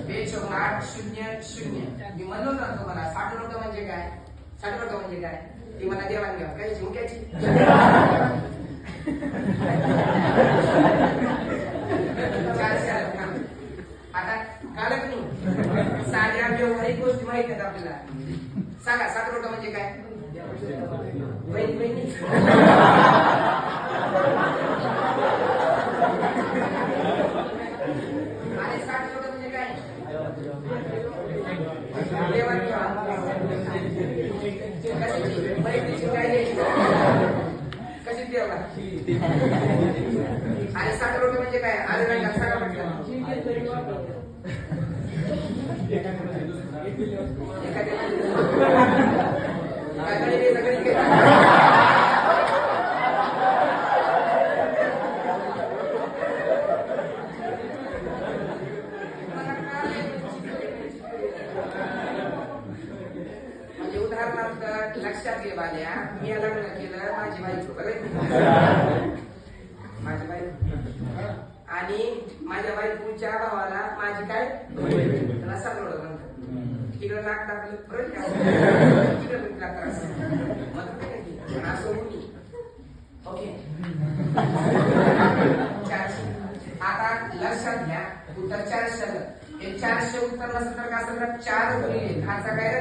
बेशोक 800. मी म्हणलो ना तुम्हाला 60 नोट म्हणजे काय, 60 नोट म्हणजे काय, ती मला देवाणघेवाण काय झुमक्याची. आता कालच नाही साध्या व्यवहारिक गोष्टी माहित आहेत आपल्याला. सांगा 60 नोट म्हणजे काय. बहिणी बहिणी आणि 60 नोट म्हणजे काय. देवाणघेवाण कशाची, बहिणीची काय घ्यायची, कशी देवा. आणि 60 नोट म्हणजे काय. आले नाही सांगा म्हटलं. म्हणजे उदाहरणार्थ लक्षात घे बाल्या, मी लग्न केलं, माझी बायको माझी बायको आणि माझ्या बायकोच्या भावाला माझी काय त्याला सगळं म्हणतात. तिकडे नाक टाकलं तिकडे असं मुली. ओके. आता लक्षात घ्या उत्तर 400. हे 400 उत्तर नसेल तर काय असेल तर 4 गुणिले 10चा काय